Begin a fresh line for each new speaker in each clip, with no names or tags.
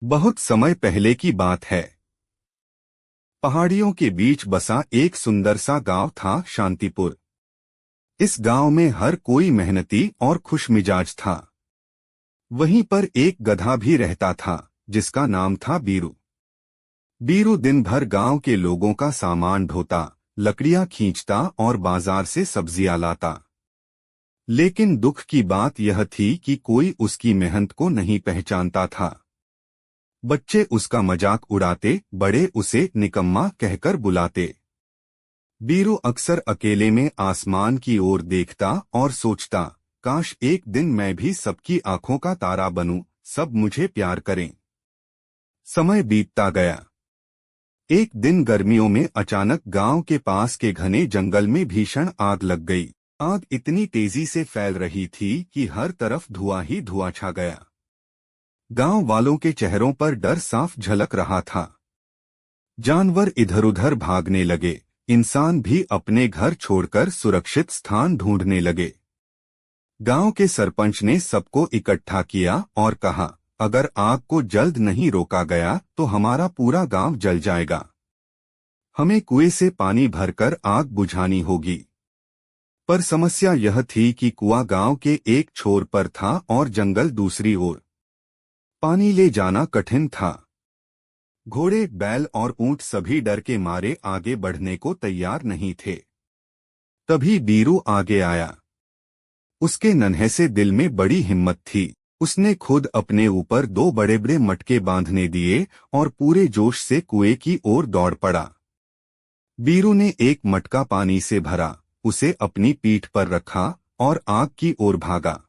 बहुत समय पहले की बात है। पहाड़ियों के बीच बसा एक सुंदर सा गांव था, शांतिपुर। इस गांव में हर कोई मेहनती और खुशमिजाज था। वहीं पर एक गधा भी रहता था, जिसका नाम था बीरू। बीरू दिन भर गांव के लोगों का सामान ढोता, लकड़ियां खींचता और बाजार से सब्जियां लाता। लेकिन दुख की बात यह थी कि कोई उसकी मेहनत को नहीं पहचानता था। बच्चे उसका मजाक उड़ाते, बड़े उसे निकम्मा कहकर बुलाते। बीरू अक्सर अकेले में आसमान की ओर देखता और सोचता, काश एक दिन मैं भी सबकी आंखों का तारा बनूं, सब मुझे प्यार करें। समय बीतता गया। एक दिन गर्मियों में अचानक गांव के पास के घने जंगल में भीषण आग लग गई। आग इतनी तेजी से फैल रही थी कि हर तरफ धुआं ही धुआं छा गया। गांव वालों के चेहरों पर डर साफ झलक रहा था। जानवर इधर-उधर भागने लगे, इंसान भी अपने घर छोड़कर सुरक्षित स्थान ढूंढने लगे। गांव के सरपंच ने सबको इकट्ठा किया और कहा, अगर आग को जल्द नहीं रोका गया तो हमारा पूरा गांव जल जाएगा। हमें कुएं से पानी भरकर आग बुझानी होगी। पर समस्या यह थी कि कुआं गांव के एक छोर पर था और जंगल दूसरी ओर। पानी ले जाना कठिन था। घोड़े, बैल और ऊंट सभी डर के मारे आगे बढ़ने को तैयार नहीं थे। तभी बीरू आगे आया। उसके नन्हे से दिल में बड़ी हिम्मत थी। उसने खुद अपने ऊपर दो बड़े बड़े मटके बांधने दिए और पूरे जोश से कुएं की ओर दौड़ पड़ा। बीरू ने एक मटका पानी से भरा, उसे अपनी पीठ पर रखा और आग की ओर भागा।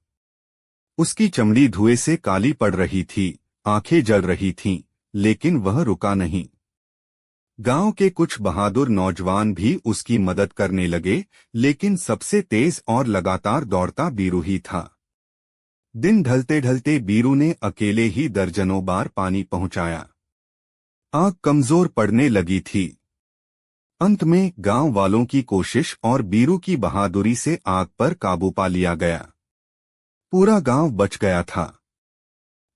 उसकी चमड़ी धुएं से काली पड़ रही थी, आंखें जल रही थीं, लेकिन वह रुका नहीं। गांव के कुछ बहादुर नौजवान भी उसकी मदद करने लगे, लेकिन सबसे तेज और लगातार दौड़ता बीरू ही था। दिन ढलते ढलते बीरू ने अकेले ही दर्जनों बार पानी पहुंचाया। आग कमजोर पड़ने लगी थी। अंत में गांव वालों की कोशिश और बीरू की बहादुरी से आग पर काबू पा लिया गया। पूरा गांव बच गया था।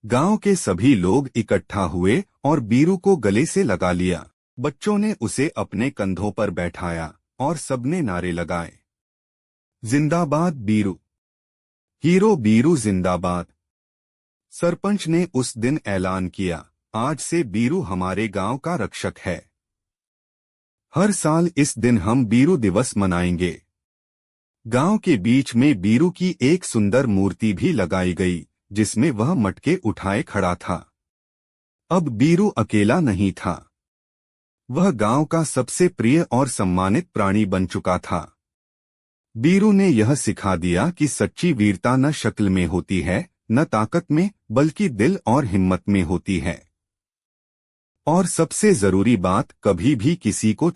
गांव के सभी लोग इकट्ठा हुए और बीरू को गले से लगा लिया। बच्चों ने उसे अपने कंधों पर बैठाया और सबने नारे लगाए, जिंदाबाद बीरू, हीरो बीरू जिंदाबाद। सरपंच ने उस दिन ऐलान किया, आज से बीरू हमारे गांव का रक्षक है। हर साल इस दिन हम बीरू दिवस मनाएंगे। गांव के बीच में बीरू की एक सुंदर मूर्ति भी लगाई गई, जिसमें वह मटके उठाए खड़ा था। अब बीरू अकेला नहीं था। वह गांव का सबसे प्रिय और सम्मानित प्राणी बन चुका था। बीरू ने यह सिखा दिया कि सच्ची वीरता न शक्ल में होती है, न ताकत में, बल्कि दिल और हिम्मत में होती है। और सबसे जरूरी बात, कभी भी किसी को